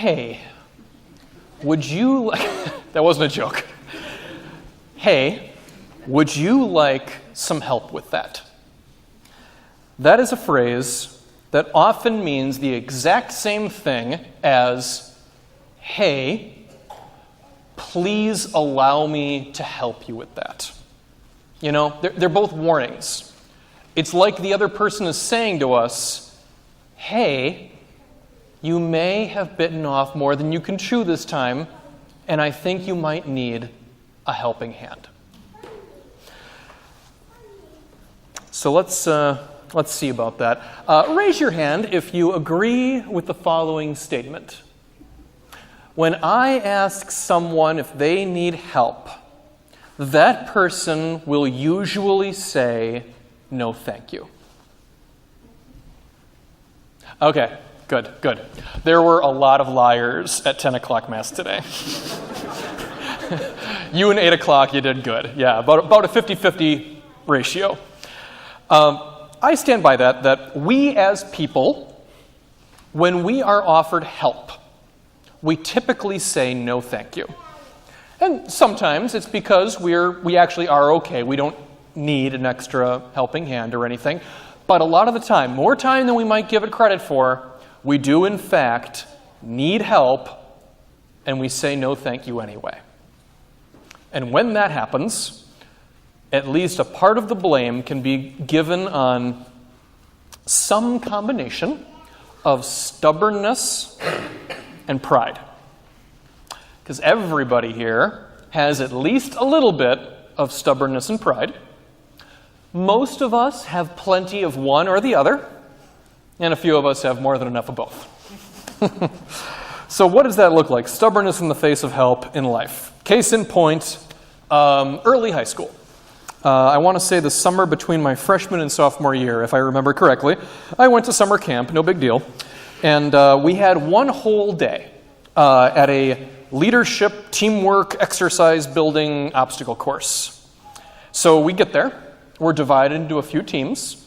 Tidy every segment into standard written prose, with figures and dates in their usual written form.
Hey, would you like... That wasn't a joke. Hey, would you like some help with that? That is a phrase that often means the exact same thing as, hey, please allow me to help you with that. You know, they're both warnings. It's like the other person is saying to us, hey, you may have bitten off more than you can chew this time, and I think you might need a helping hand. So let's see about that. Raise your hand if you agree with the following statement. When I ask someone if they need help, that person will usually say, no, thank you. Okay, good. There were a lot of liars at 10 o'clock Mass today. You and 8 o'clock, you did good. Yeah, about a 50-50 ratio. I stand by that we as people, when we are offered help, we typically say no thank you. And sometimes it's because we actually are okay. We don't need an extra helping hand or anything. But a lot of the time, more time than we might give it credit for, we do in fact need help, and we say no thank you anyway. And when that happens, at least a part of the blame can be given on some combination of stubbornness and pride. Because everybody here has at least a little bit of stubbornness and pride. Most of us have plenty of one or the other, and a few of us have more than enough of both. So what does that look like? Stubbornness in the face of help in life. Case in point, early high school. I want to say the summer between my freshman and sophomore year, if I remember correctly. I went to summer camp, no big deal. And we had one whole day at a leadership, teamwork, exercise building obstacle course. So we get there. We're divided into a few teams.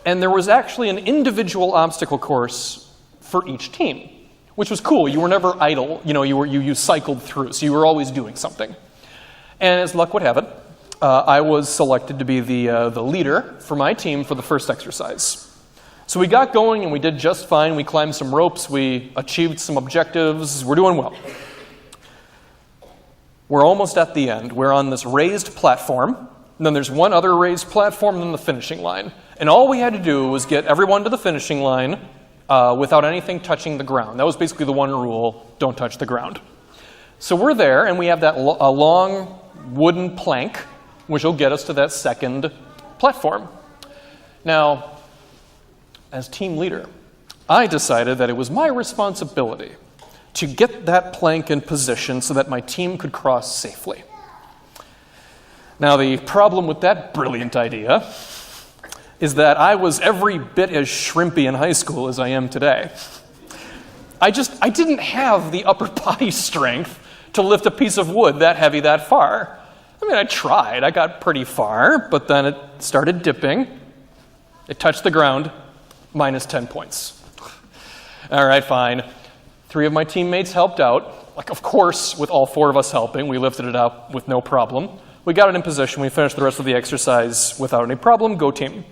And there was actually an individual obstacle course for each team, which was cool. You were never idle. You know, you cycled through, so you were always doing something. And as luck would have it, I was selected to be the leader for my team for the first exercise. So we got going and we did just fine. We climbed some ropes. We achieved some objectives. We're doing well. We're almost at the end. We're on this raised platform. And then there's one other raised platform and then the finishing line. And all we had to do was get everyone to the finishing line without anything touching the ground. That was basically the one rule, don't touch the ground. So we're there, and we have that a long wooden plank, which will get us to that second platform. Now, as team leader, I decided that it was my responsibility to get that plank in position so that my team could cross safely. Now, the problem with that brilliant idea is that I was every bit as shrimpy in high school as I am today. I didn't have the upper body strength to lift a piece of wood that heavy that far. I mean, I tried. I got pretty far, but then it started dipping. It touched the ground, minus 10 points. All right, fine. 3 of my teammates helped out. Like, of course, with all 4 of us helping, we lifted it up with no problem. We got it in position. We finished the rest of the exercise without any problem. Go team.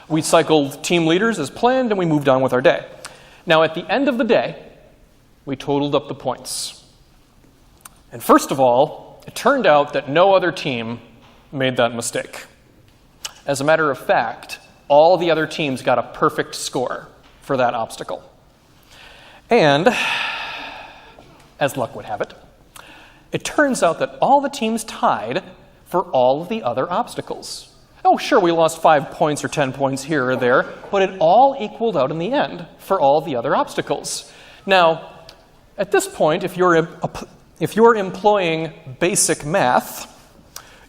We cycled team leaders as planned, and we moved on with our day. Now, at the end of the day, we totaled up the points. And first of all, it turned out that no other team made that mistake. As a matter of fact, all the other teams got a perfect score for that obstacle. And, as luck would have it, it turns out that all the teams tied for all of the other obstacles. Oh, sure, we lost 5 points or 10 points here or there, but it all equaled out in the end for all the other obstacles. Now, at this point, if you're employing basic math,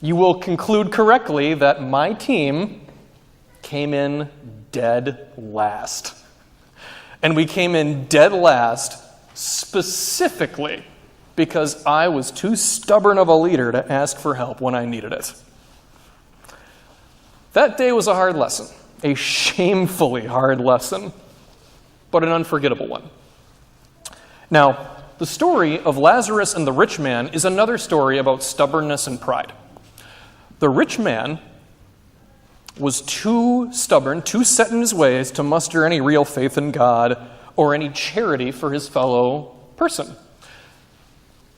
you will conclude correctly that my team came in dead last. And we came in dead last specifically because I was too stubborn of a leader to ask for help when I needed it. That day was a hard lesson, a shamefully hard lesson, but an unforgettable one. Now, the story of Lazarus and the rich man is another story about stubbornness and pride. The rich man was too stubborn, too set in his ways to muster any real faith in God or any charity for his fellow person.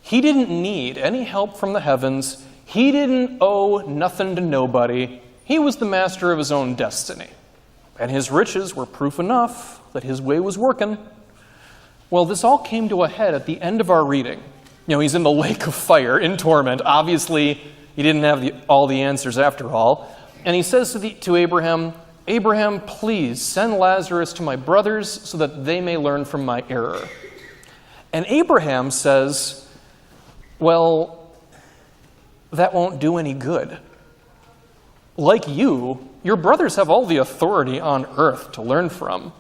He didn't need any help from the heavens. He didn't owe nothing to nobody. He was the master of his own destiny. And his riches were proof enough that his way was working. Well, this all came to a head at the end of our reading. He's in the lake of fire, in torment. Obviously, he didn't have all the answers after all. And he says to Abraham, "Abraham, please send Lazarus to my brothers so that they may learn from my error." And Abraham says, "Well, that won't do any good. Like you, your brothers have all the authority on earth to learn from.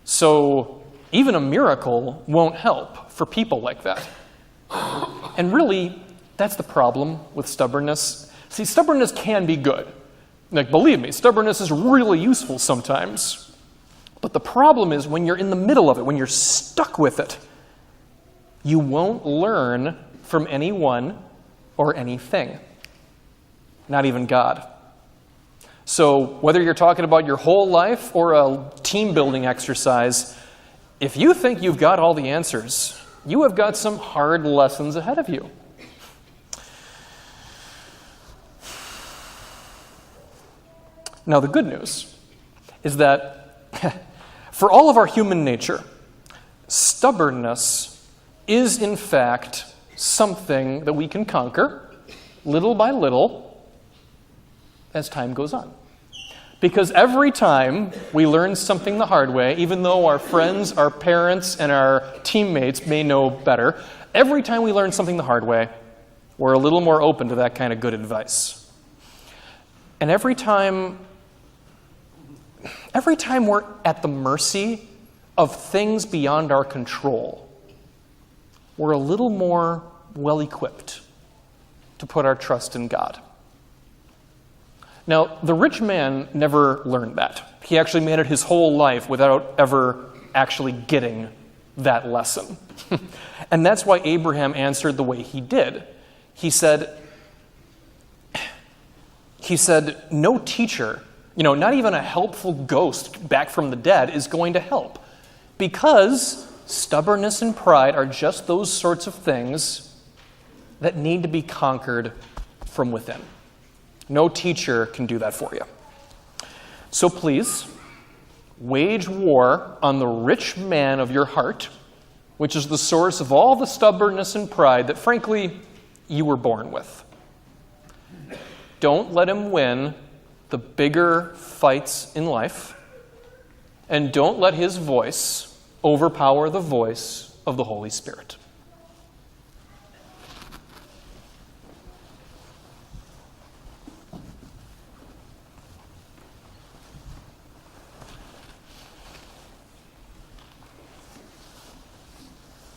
So even a miracle won't help for people like that." And really, that's the problem with stubbornness. See, stubbornness can be good. Believe me, stubbornness is really useful sometimes. But the problem is when you're in the middle of it, when you're stuck with it, you won't learn from anyone or anything. Not even God. So whether you're talking about your whole life or a team-building exercise, if you think you've got all the answers, you have got some hard lessons ahead of you. Now, the good news is that for all of our human nature, stubbornness is, in fact, something that we can conquer little by little as time goes on. Because every time we learn something the hard way, even though our friends, our parents, and our teammates may know better, every time we learn something the hard way, we're a little more open to that kind of good advice. And every time we're at the mercy of things beyond our control, we're a little more well-equipped to put our trust in God. Now, the rich man never learned that. He actually made it his whole life without ever actually getting that lesson. And that's why Abraham answered the way he did. He said, no teacher, not even a helpful ghost back from the dead is going to help. Because stubbornness and pride are just those sorts of things that need to be conquered from within. No teacher can do that for you. So please, wage war on the rich man of your heart, which is the source of all the stubbornness and pride that, frankly, you were born with. Don't let him win the bigger fights in life, and don't let his voice overpower the voice of the Holy Spirit.